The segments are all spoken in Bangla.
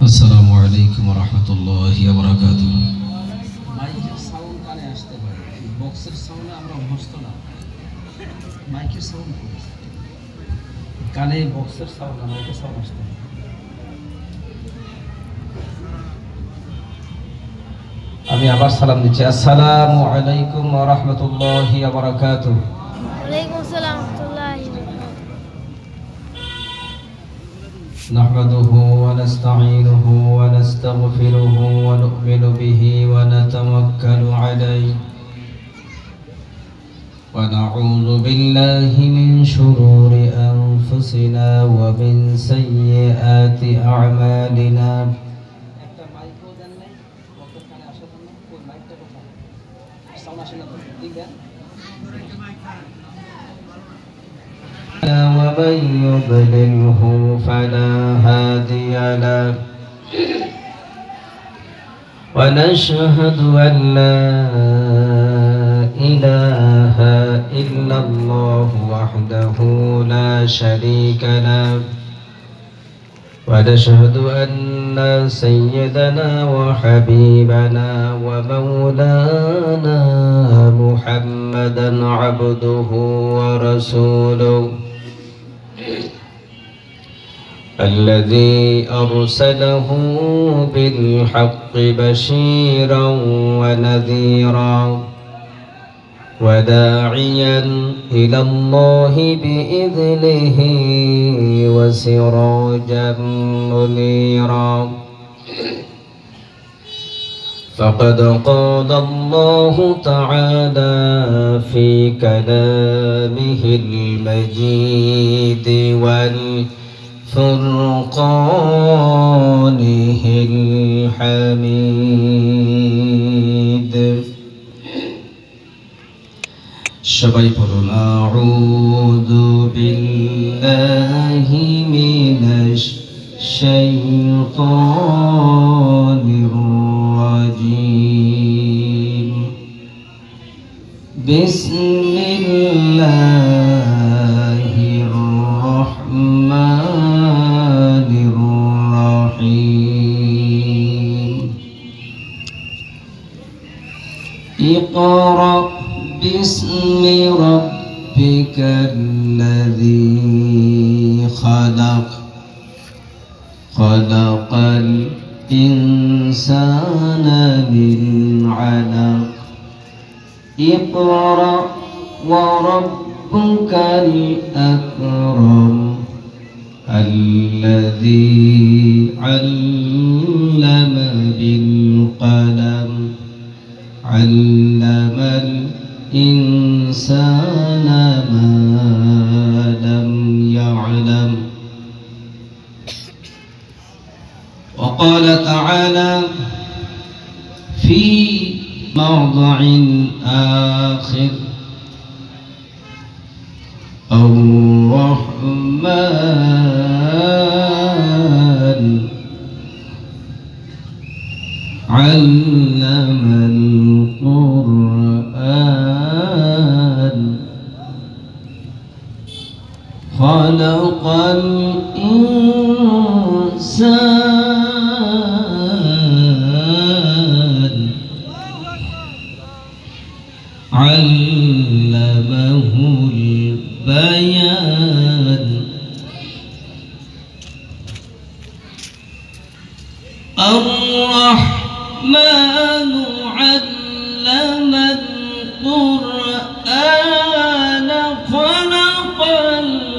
আসসালামু আলাইকুম ওয়া রাহমাতুল্লাহি ওয়া বারাকাতুহু। মাইকের সাউন্ড কানে আসতে পারে, বক্সের সাউন্ডে আমরা অভ্যস্ত না। মাইকের সাউন্ড কানে, বক্সের সাউন্ড না, মাইকের সাউন্ড আসতে পারে। আমি আবার সালাম দিচ্ছি। আসসালামু আলাইকুম ওয়া রাহমাতুল্লাহি ওয়া বারাকাতুহু। ওয়ালাইকুম আসসালাম ওয়া রাহমাতুল্লাহি ওয়া বারাকাতুহু। نحمده ونستعينه ونستغفره ونؤمن به ونتوكل عليه ونعوذ بالله من شرور أنفسنا ومن سيئات أعمالنا ومن يضلله فلا هادي له ونشهد أن لا إله إلا الله وحده لا شريك له ونشهد أن سيدنا وحبيبنا ومولانا محمدا عبده ورسوله الذي أرسله بالحق بشيرا ونذيرا وداعيا إلى الله بإذنه وسراجا منيرا فقد قال الله تعالى في كلامه المجيد والفرقانه الحميد সবাই পড়ুন আউযু বিল্লাহি মিনাশ শাইতানির রাজীম বিসমিল্লাহির রাহমানির রাহিম ইকরা باسم ربك الذي خلق خلق الإنسان من علق اقرأ وربك الأكرم الذي علم بالقلم علم الإنسان ما لم يعلم وقال تعالى في موضع آخر الرحمن علم القرآن خلق الإنسان علمه البيان الرحمن علم القرآن خلق الإنسان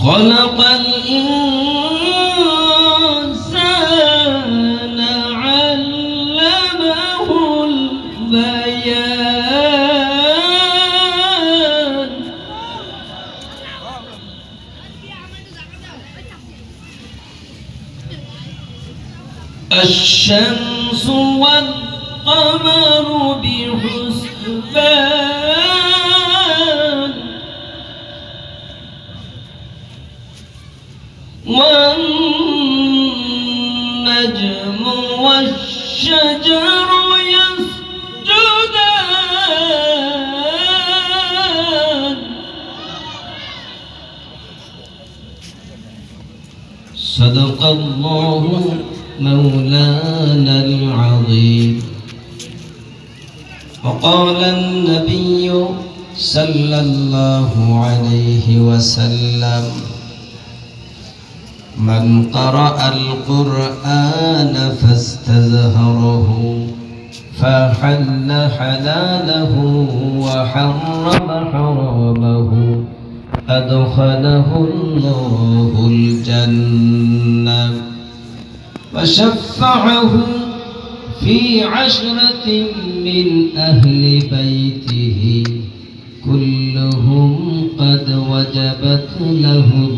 خلق الإنسان علمه البيان الشمس والقمر بحسبان والنجم والشجر يسجدان صدق الله مولانا العظيم. وقال النبي صلى الله عليه وسلم من قرأ القرآن فاستظهره فحل حلاله وحرم حرامه أدخله الله الجنة وشفعه في 10 من أهل بيته كلهم قد وجبت لهم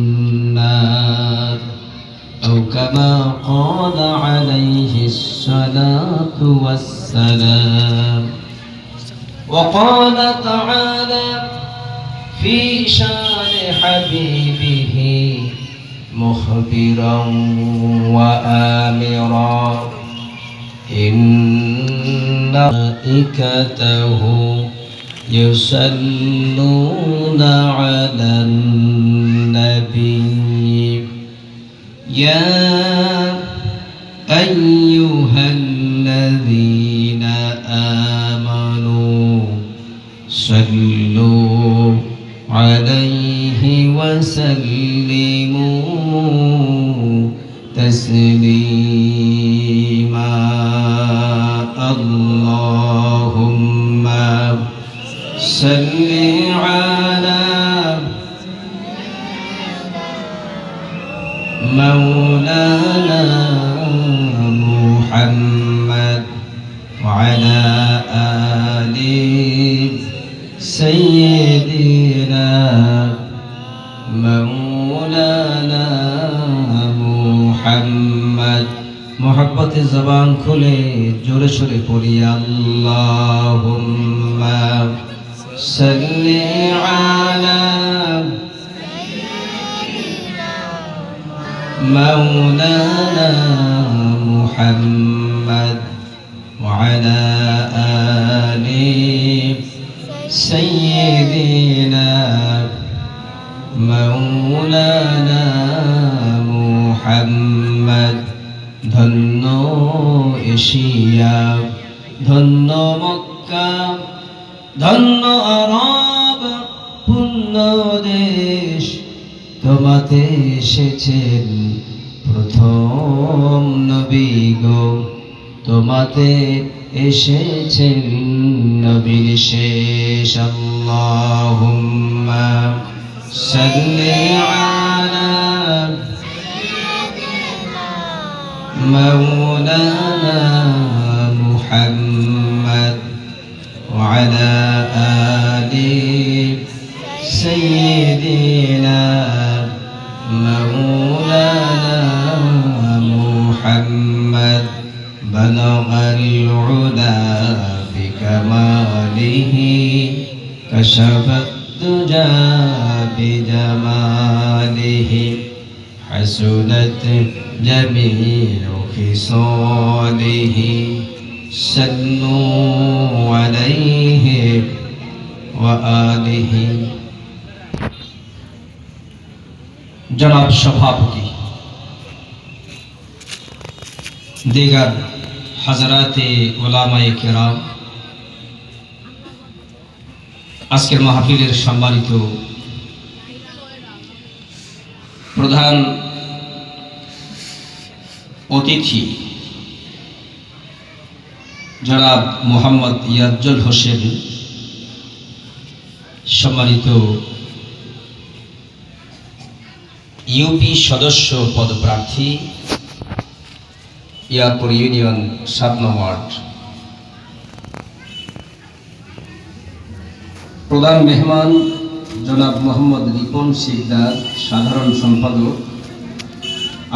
النار أو كما قال عليه الصلاة والسلام. وقال تعالى في شان حبيبه مخبرا وآمرا إن ملائكته يصلون على النبي يا أيها الذين آمنوا صلوا عليه وسلموا تسليما. اللهم صل على مولانا محمد وعلى آل سيدنا مولانا محمد. محبت زبان खुले जोरे शोरे पढ़ी अल्लाहुम्मा सल्ली अला مولانا محمد وعلى آل سيدنا مولانا محمد. ধন্য এশিয়া ধন্য মক্কা ধন্য আরব পুণ্য দেশ তোমাতে এসেছেন প্রথম নবী গো তোমাতে এসেছেন নবীর শেষ। আল্লাহুম্মা সাল্লি আলা مولانا محمد وعلى آل سيدنا مولانا محمد بلغ العلا بكماله كشف الدجى بجماله حسنت جميع خصاله صلوا عليه وآله. জনাব সভাপতি দিগার হাজরাতে ওলামায়ে কেরাম আজকের মাহফিলের সম্মানিত প্রধান অতিথি জনাব মোহাম্মদ ইয়াজ্জুল হোসেন, সম্মানিত ইউপি সদস্য পদপ্রার্থী ইয়ারপুর ইউনিয়ন 7 নং ওয়ার্ড, প্রধান মেহমান জনাব মোহাম্মদ রিপন শিকদার, সাধারণ সম্পাদক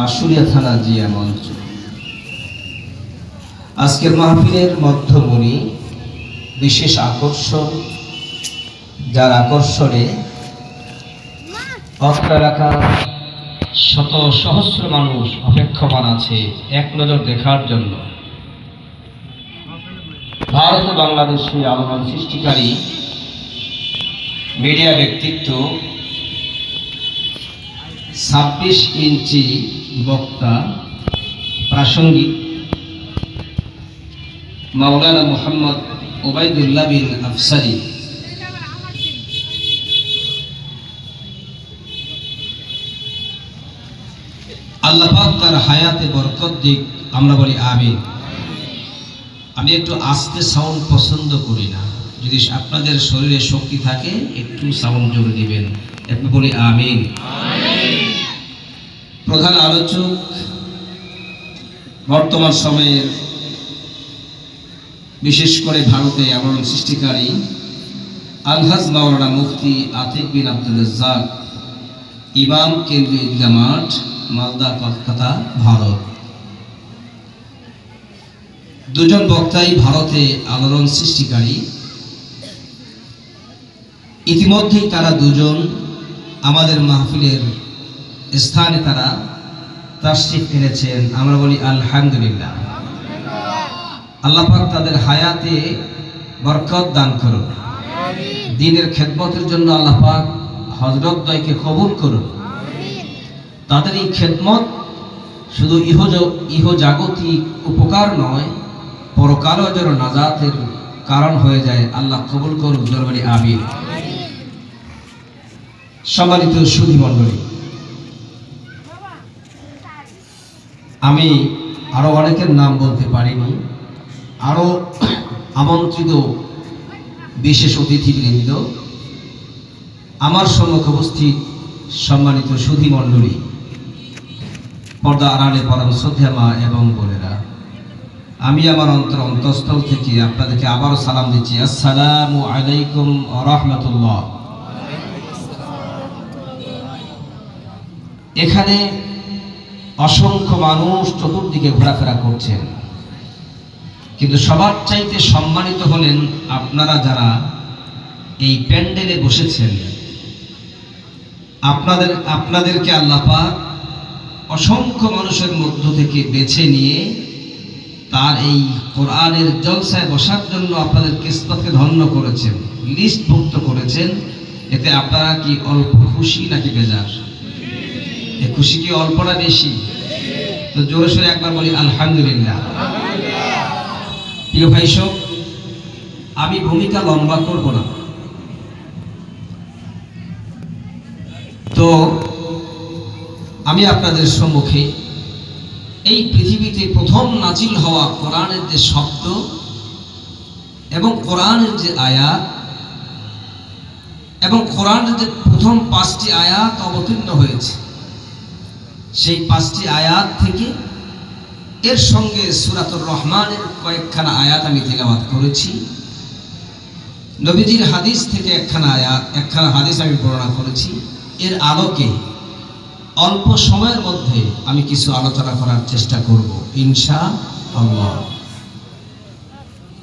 আশুলিয়া থানা জিয়া মঞ্চ। আজকের মাহফিলের মধ্যমণি বিশেষ আকর্ষণ, যার আকর্ষণে বক্তা রাখা শত সহস্র মানুষ অপেক্ষমান আছে এক নজর দেখার জন্য। ভারত ও বাংলাদেশে আলোড়ন সৃষ্টিকারী মিডিয়া ব্যক্তিত্ব 26 ইঞ্চি বক্তা প্রাসঙ্গিক মাওলানা মুহাম্মদ ওবায়দুল্লাহ বিন আফসারী আল্লাহ পাক তার হায়াতে বরকত দিক, আমরা বলি আমিন। আমি একটু আস্তে সাউন্ড পছন্দ করি না, যদি আপনাদের শরীরে শক্তি থাকে একটু সাউন্ড জোরে দিবেন, একটু বলি আমিন। প্রধান আলোচক বর্তমান সময়ের বিশেষ করে ভারতে আলোড়ন সৃষ্টিকারী আলহাজ মাওলানা মুফতি আতিক বিন আব্দুল রাজ্জাক, ইমাম, কেন্দ্রীয় ঈদগাহ মাঠ, মালদা, কলকাতা, ভারত। দুজন বক্তাই ভারতে আলোড়ন সৃষ্টিকারী। ইতিমধ্যেই তারা দুজন আমাদের মাহফিলের স্থানে তারা তাশরিফ এনেছেন, আমরা বলি আলহামদুলিল্লাহ। আল্লাহ পাক তাদের হায়াতে বরকত দান করুন, দ্বীনের খেদমতের জন্য আল্লাহ পাক হযরতদ্বয়কে কবুল করুন। তাদের এই খেদমত শুধু ইহজাগতিক উপকার নয়, পরকালেও যেন নাজাতের কারণ হয়ে যায়, আল্লাহ কবুল করুন, জোরে বলি আমিন। সম্মানিত সুধী মণ্ডলী, আমি আরো অনেকের নাম বলতে পারিনি, আরো আমন্ত্রিত বিশেষ অতিথিবৃন্দ, আমার সম্মুখে উপস্থিত সম্মানিত সুধী মণ্ডলী, পর্দা আড়ালে পরম শ্রদ্ধা মা এবং বোনেরা, আমি আমার অন্তঃস্থল থেকে আপনাদেরকে আবারও সালাম দিচ্ছি। আসসালামু আলাইকুম ওয়া রাহমাতুল্লাহ। এখানে অসংখ্য মানুষ চতুর্দিকে ঘোরাফেরা করছেন, কিন্তু সবার চাইতে সম্মানিত হলেন আপনারা যারা এই প্যান্ডেলে বসেছেন। আপনাদেরকে আল্লাহ পাক অসংখ্য মানুষের মধ্য থেকে বেছে নিয়ে তার এই কোরআনের জলসায় বসার জন্য আপনাদের কিসমতকে ধন্য করেছেন, লিস্টভুক্ত করেছেন। এতে আপনারা কি অল্প খুশি নাকি বেজার? এই খুশি কি অল্প না বেশি? তো জোরে সোরে একবার বলি আলহামদুলিল্লাহ। প্রিয় ভাই সব, আমি ভূমিকা লম্বা করব না। তো আমি আপনাদের সম্মুখে এই পৃথিবীতে প্রথম নাজিল হওয়া কোরআনের যে শব্দ এবং কোরআনের যে আয়াত এবং কোরআনের যে প্রথম 5টি আয়াত অবতীর্ণ হয়েছে, সেই 5টি আয়াত থেকে এর সঙ্গে সূরাতুর রহমানের কয়েকখানা আয়াত আমি তিলাওয়াত করেছি। নবীজির হাদিস থেকে একখানা হাদিস আমি বর্ণনা করেছি। এর আলোকে অল্প সময়ের মধ্যে আমি কিছু আলোচনা করার চেষ্টা করব ইনশাআল্লাহ।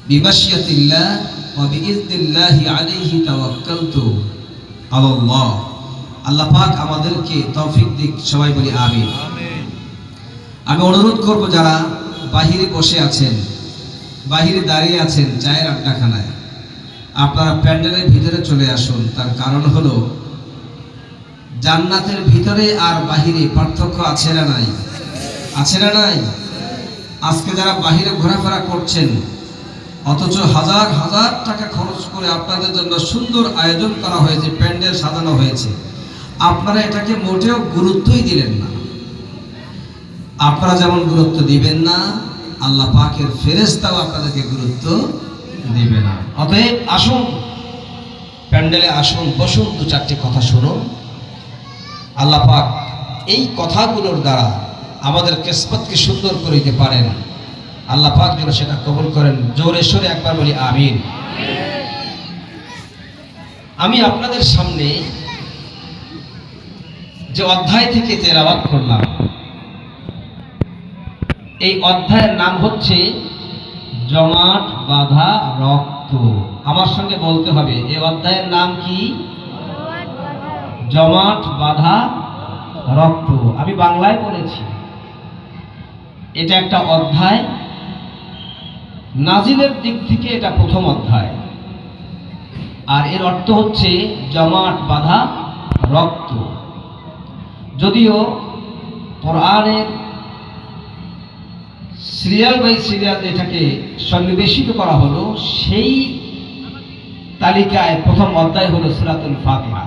বিমাশিয়াতিল্লাহ ওয়া বিইذনিল্লাহি আলাইহি তাওয়াক্কালতু আলাল্লাহ। আল্লাহ পাক আমাদেরকে তৌফিক দিক, সবাই বলি আমিন। আমি অনুরোধ করব যারা বাহিরে বসে আছেন, বাহিরে দাঁড়িয়ে আছেন চায়ের আড্ডাখানায়, আপনারা প্যান্ডেলের ভিতরে চলে আসুন। তার কারণ হলো জান্নাতের ভিতরে আর বাহিরে পার্থক্য আছে না নাই? আছে না নাই? আজকে যারা বাহিরে ঘোরাফেরা করছেন, অথচ হাজার হাজার টাকা খরচ করে আপনাদের জন্য সুন্দর আয়োজন করা হয়েছে, প্যান্ডেল সাজানো হয়েছে, আপনারা এটাকে মোটেও গুরুত্বই দিলেন না। আপনারা যেমন গুরুত্ব দিবেন না, আল্লাহ পাকের ফেরেশতাও আপনাদেরকে গুরুত্ব দিবে না। অতএব আসুন, প্যান্ডেলে আসুন, বসুন, 2-4টি কথা শুনুন। আল্লাহ পাক এই কথাগুলোর দ্বারা আমাদের কিসমতকে সুন্দর করে দিতে পারেন। আল্লাহ পাক যেন সেটা কবুল করেন। জোরে সোরে একবার বলি আমিন। আমি আপনাদের সামনে যে অধ্যায় থেকে তেলাওয়াত করলাম, এই অধ্যায়ের নাম হচ্ছে জমাট বাঁধা রক্ত। আমার সঙ্গে বলতে হবে, এই অধ্যায়ের নাম কি? জমাট বাঁধা রক্ত। আমি বাংলায় বলেছি, এটা একটা অধ্যায়, নাজিলের দিক থেকে এটা প্রথম অধ্যায়, আর এর অর্থ হচ্ছে জমাট বাঁধা রক্ত। যদিও কোরআনের সিরিয়াল বাই সিরিয়াল এটাকে সন্নিবেশিত করা হলো, সেই তালিকায় প্রথম অধ্যায় হলো সূরাতুল ফাতিহা,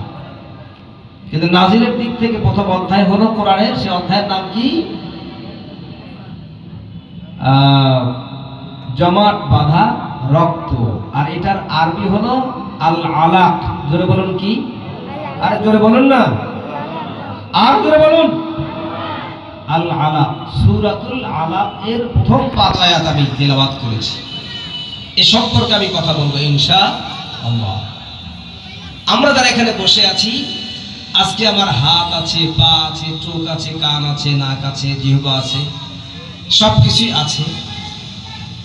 কিন্তু নাজিলের দিক থেকে প্রথম অধ্যায় হলো কোরআনের, সেই অধ্যায়ের নাম কি? জমাট বাঁধা রক্ত। আর এটার আরবি হলো আল আলাক। জোরে বলুন কি? আরে জোরে বলুন না, আর জোরে বলুন। আল আলাক, সূরাতুল আলাক এর প্রথম 5 আয়াত আমি তেলাওয়াত করেছি। এ সম্পর্কে আমি কথা বলবো ইনশাআল্লাহ। আমরা যারা এখানে বসে আছি, আজকে আমার হাত আছে, পা আছে, চোখ আছে, কান আছে, নাক আছে, জিহ্বা আছে, সবকিছুই আছে।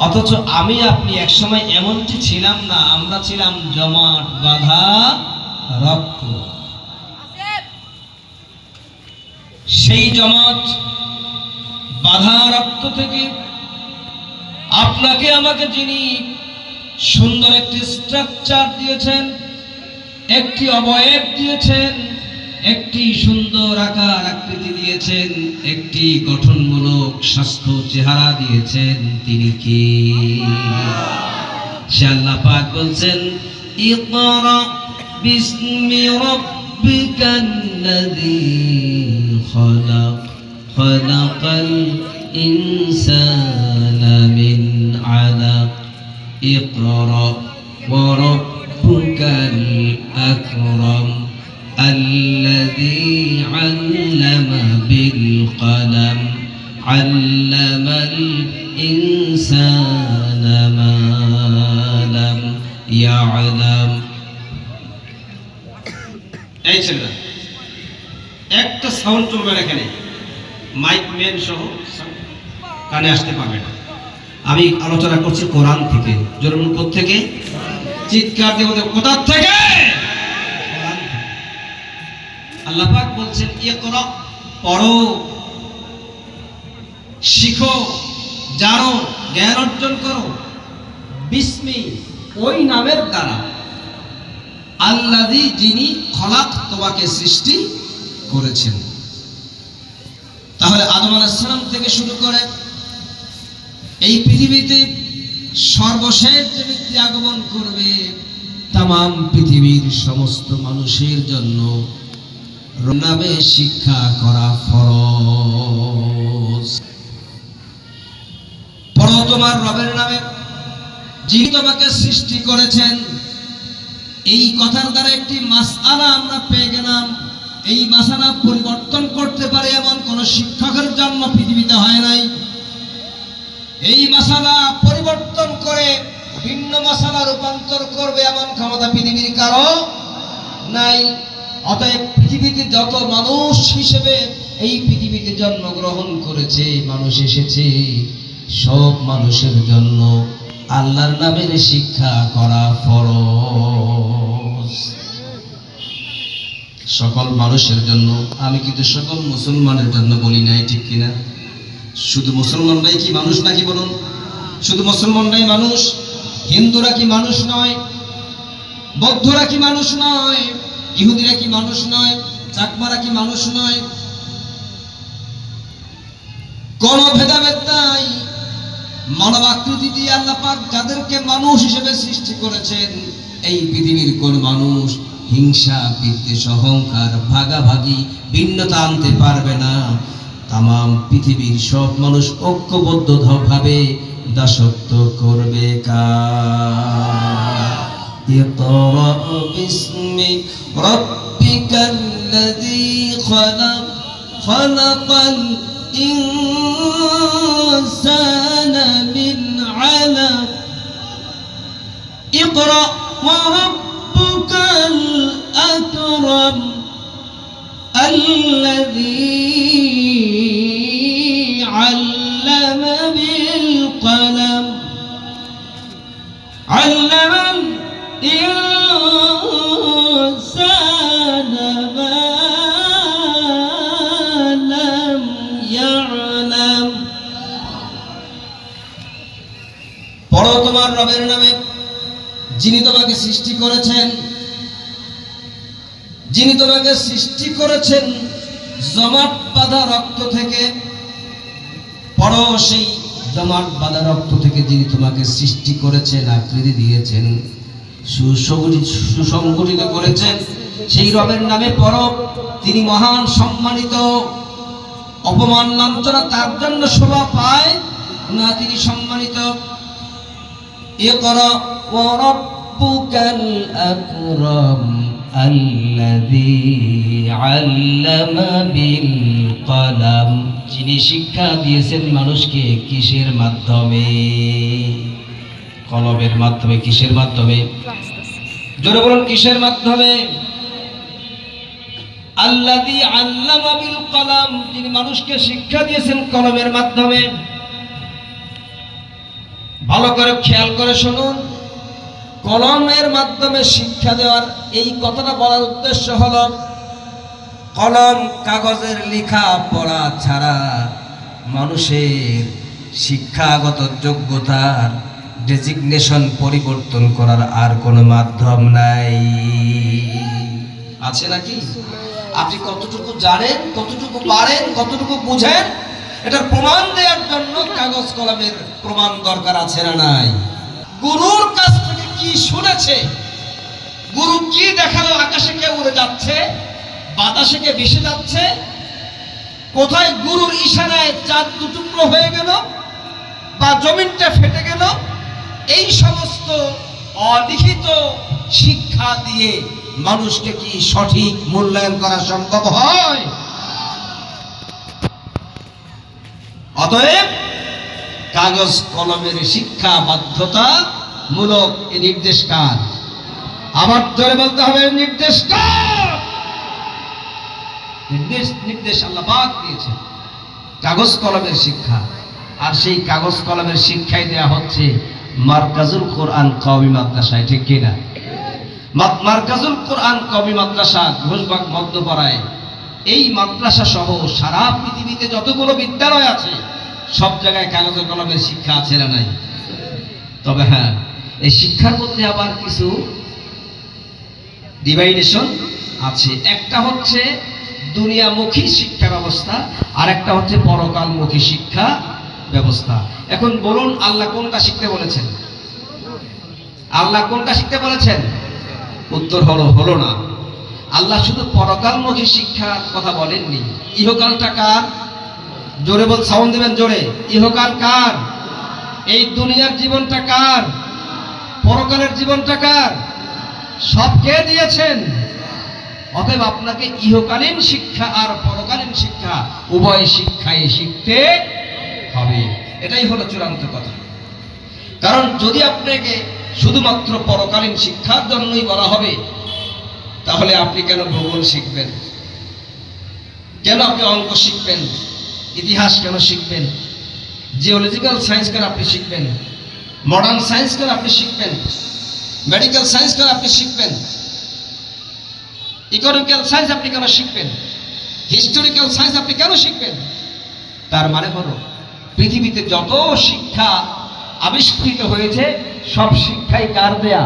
অথচ আমি আপনি একসময় এমনটি ছিলাম না, আমরা ছিলাম জমাট বাঁধা রক্ত। সেই জমাট বাঁধা রক্ত থেকে আপনাকে আমাকে যিনি সুন্দর একটি স্ট্রাকচার দিয়েছেন, একটি অবয়ব দিয়েছেন, একটি সুন্দর আকার আকৃতি দিয়েছেন, একটি গঠনমূলক স্বাস্থ্য চেহারা দিয়েছেন, তিনি কে? সে আল্লাহ পাক বলছেন, ইকরা বিসমি রাব্বিকাল্লাযী খলাক খলাকাল ইনসানা মিন আলাক ইকরা ওয়া রাব্বুকাল আকরাম الذي علم بالقلم علم الإنسان ما لم يعلم। এই ছেলেরা, একটা সাউন্ড চলবে না এখানে, মাইক ম্যান সহ কানে আসতে পারবে না। আমি আলোচনা করছি কোরআন থেকে। জরুর কোথা থেকে? চিৎকার দিয়ে বলতে, কোথা থেকে? আল্লাহ পাক বলছেন, ইকরা, পড়ো, শিখো, জানো, জ্ঞান অর্জন করো, বিস্মি, ওই নামের দ্বারা, আল্লাযী, যিনি, খলাক, তোমাকে সৃষ্টি করেছেন। তাহলে আদম আলাইহিস সালাম থেকে শুরু করে এই পৃথিবীতে সর্বশেষ যে ব্যক্তি আগমন করবে, তামাম পৃথিবীর সমস্ত মানুষের জন্য নামে শিক্ষা করা ফরজ। পড়ো তোমার রবের নামে, যিনি তোমাকে সৃষ্টি করেছেন। এই কথার দ্বারা একটি মাসআলা আমরা পেয়ে গেলাম। এই মাসআলা পরিবর্তন করতে পারে এমন কোন শিক্ষকের জন্ম পৃথিবীতে হয় নাই। এই মাসআলা পরিবর্তন করে ভিন্ন মাসআলা রূপান্তর করবে এমন ক্ষমতা পৃথিবীর কারো নাই। অতএব পৃথিবীতে যত মানুষ হিসেবে এই পৃথিবীতে জন্মগ্রহণ করেছে, মানুষ এসেছে, সব মানুষের জন্য আল্লাহর নামের শিক্ষা করা ফরজ। সকল মানুষের জন্য। আমি কিন্তু সকল মুসলমানের জন্য বলি নাই, ঠিক কিনা? শুধু মুসলমানরাই কি মানুষ নাকি বলুন? শুধু মুসলমানরাই মানুষ? হিন্দুরা কি মানুষ নয়? বৌদ্ধরা কি মানুষ নয়? ইহুদিরা কি মানুষ নয়? চাকমারা কি মানুষ নয়? কোন ভেদাভেদ নাই। মানব আকৃতি দিয়ে আল্লাহ পাক যাদেরকে মানুষ হিসেবে সৃষ্টি করেছেন, এই পৃথিবীর কোন মানুষ হিংসা, বিদ্বেষ, অহংকার, ভাগাভাগি, ভিন্নতা আনতে পারবে না। তামাম পৃথিবীর সব মানুষ ঐক্যবদ্ধ ভাবে দাসত্ব করবে কার? ইকরা বিসমি রাব্বিকাল্লাযী খলাক খলাকাল ইনসানা মিন আলাক ইকরা ওয়া রাব্বুকাল আকরাম الذي علم بالقلم علم الإنسان ما পড়ো তোমার রবের নামে, যিনি তোমাকে সৃষ্টি করেছেন, যিনি তোমাকে সৃষ্টি করেছেন জমাট বাঁধা রক্ত থেকে। পড়ো সেই জমাট বাঁধা রক্ত থেকে যিনি তোমাকে সৃষ্টি করেছেন, আকৃতি দিয়েছেন, সুসংগঠিত করেছেন, সেই রবের নামে পড়ো। তিনি মহান, সম্মানিত। অপমান লাঞ্ছনা তার জন্য শোভা পায় না, তিনি সম্মানিত। ইকরা ওয়া রাব্বুকাল আকরাম আল্লাযী আল্লামা বিল কলম, যিনি শিক্ষা দিয়েছেন মানুষকে কিসের মাধ্যমে? কলমের মাধ্যমে। কিসের মাধ্যমে? জোরে বলুন, কিসের মাধ্যমে? আল্লাযী আল্লামা বিল কলম, যিনি মানুষকে শিক্ষা দিয়েছেন কলমের মাধ্যমে। ভালো করে খেয়াল করে শুনুন, কলমের মাধ্যমে শিক্ষা দেওয়ার এই কথাটা বলার উদ্দেশ্য হলো, কলম কাগজের লেখা পড়া ছাড়া মানুষের শিক্ষাগত যোগ্যতার ডেজিগনেশন পরিবর্তন করার আর কোনো মাধ্যম নাই। আছে নাকি? আপনি কতটুকু জানেন, কতটুকু পারেন, কতটুকু বুঝেন, এটার প্রমাণ দেওয়ার জন্য কাগজ কলমের প্রমাণ দরকার আছে না নাই? গুরুর কাছ থেকে কি শুনেছে, গুরু কি দেখালো? আকাশে কে উড়ে যাচ্ছে, বাতাসে কে ভেসে যাচ্ছে, কোথায় গুরুর ইশারায় চাঁদ দুটুকরো হয়ে গেল বা জমিনটা ফেটে গেল, এই সমস্ত অলিখিত শিক্ষা দিয়ে মানুষকে কি সঠিক মূল্যায়ন করা সম্ভব হয়? অতএব কাগজ কলমের শিক্ষা বাধ্যতামূলক। এই নির্দেশ কার? আবার ধরে বলতে হবে, নির্দেশ কার? নির্দেশ আল্লাহ পাক দিয়েছে কাগজ কলমের শিক্ষা। আর সেই কাগজ কলমের শিক্ষাই দেয়া হচ্ছে মারকাজুল কোরআন কওমি মাদ্রাসায়, ঠিক কিনা? মারকাজুল কোরআন কওমি মাদ্রাসা ঘোষবাগ মধ্যপাড়ায়, এই মাদ্রাসা সহ সারা পৃথিবীতে যতগুলো বিদ্যালয় আছে সব জায়গায় কাগজের কলমের শিক্ষা আছে না নাই? তবে হ্যাঁ, এই শিক্ষার মধ্যে আবার কিছু ডিভাইডেশন আছে। একটা হচ্ছে দুনিয়ামুখী শিক্ষা ব্যবস্থা, আর একটা হচ্ছে পরকালমুখী শিক্ষা ব্যবস্থা। এখন বলুন, আল্লাহ কোনটা শিখতে বলেছেন? আল্লাহ কোনটা শিখতে বলেছেন? উত্তর হলো না। আল্লাহ শুধু পরকালমুখী শিক্ষার কথা বলেননি। ইহকালটা কার? জোরে বল, সাউন্ড দিবেন জোরে। ইহকাল কার? এই দুনিয়ার জীবনটা কার? পরকালের জীবনটা কার? সব কে দিয়েছেন? অতএব আপনাকে ইহকালীন শিক্ষা আর পরকালীন শিক্ষা উভয় শিক্ষাই শিখতে হবে। এটাই হলো চূড়ান্ত কথা। কারণ যদি আপনাকে শুধুমাত্র পরকালীন শিক্ষার জন্যই বলা হবে, তাহলে আপনি কেন ভূগোল শিখবেন? কেন আপনি অঙ্ক শিখবেন? ইতিহাস কেন শিখবেন? জিওলজিক্যাল সায়েন্স কেন আপনি শিখবেন? মডার্ন সায়েন্স কেন আপনি শিখবেন? মেডিকেল সায়েন্স কেন আপনি শিখবেন? ইকোনমিক্যাল সায়েন্স আপনি কেন শিখবেন? হিস্টোরিক্যাল সায়েন্স আপনি কেন শিখবেন? তার মানে হলো, পৃথিবীতে যত শিক্ষা আবিষ্কৃত হয়েছে সব শিক্ষাই কার দেয়া?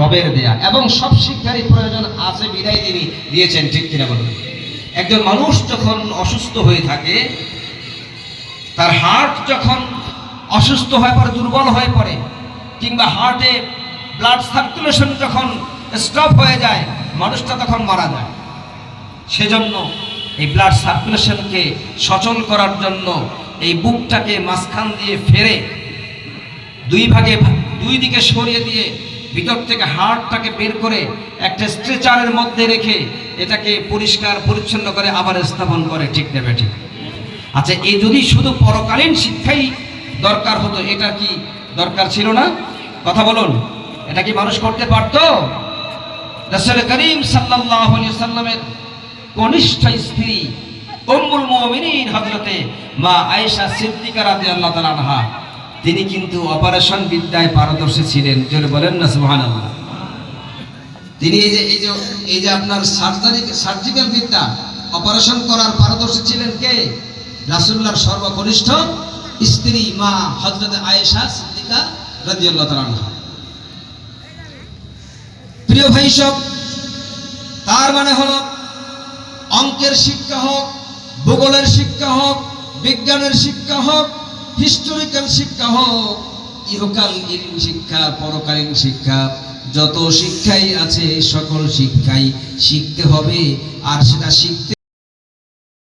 রবের দেয়া। এবং সব শিক্ষারই প্রয়োজন আছে বিধায় তিনি দিয়েছেন, ঠিক কিনা বলুন? একজন মানুষ যখন অসুস্থ হয়ে থাকে, তার হার্ট যখন অসুস্থ হয়ে পড়ে, দুর্বল হয়ে পড়ে, কিংবা হার্টে ব্লাড সার্কুলেশন যখন স্টপ হয়ে যায়, মানুষটা তখন মারা যায়। সেজন্য এই ব্লাড সার্কুলেশনকে সচল করার জন্য এই বুকটাকে মাঝখান দিয়ে ফেরে দুই দিকে সরিয়ে দিয়ে ভিতর থেকে হার্টটাকে বের করে একটা স্ট্রেচারের মধ্যে রেখে এটাকে পরিষ্কার পরিচ্ছন্ন করে আবার স্থাপন করে, ঠিক না ঠিক? আচ্ছা, এই যদি শুধু পরকালীন শিক্ষাই দরকার হতো, এটা কি দরকার ছিল না? কথা বলুন, এটা কি মানুষ করতে পারতো? রাসূল করিম সাল্লাল্লাহু আলাইহি ওয়াসাল্লামের কনিষ্ঠ স্ত্রী উম্মুল মুমিনিন হযরতে মা আয়েশা সিদ্দিকা রাদিয়াল্লাহু তাআলা আনহা, তিনি কিন্তু অপারেশন বিদ্যায় পারদর্শী ছিলেন। জোরে বলেন না সুবহানাল্লাহ। তিনি এই যে আপনার সার্জিক্যাল বিদ্যা, অপারেশন করার পারদর্শী ছিলেন কে? রাসূলুল্লাহর সর্বকনিষ্ঠ স্ত্রী মা হযরতে আয়েশা সিদ্দিকা রাদিয়াল্লাহু তাআলা আনহা। প্রিয় ভাই সব, তার মানে হলো অঙ্কের শিক্ষা হোক, ভূগোলের শিক্ষা হোক, বিজ্ঞানের শিক্ষা হোক, হিস্টোরিক্যাল শিক্ষা হোক, ইহকালীন শিক্ষা, পরকালীন শিক্ষা, যত শিক্ষাই আছে সকল শিক্ষাই শিখতে হবে। আর সেটা শিখতে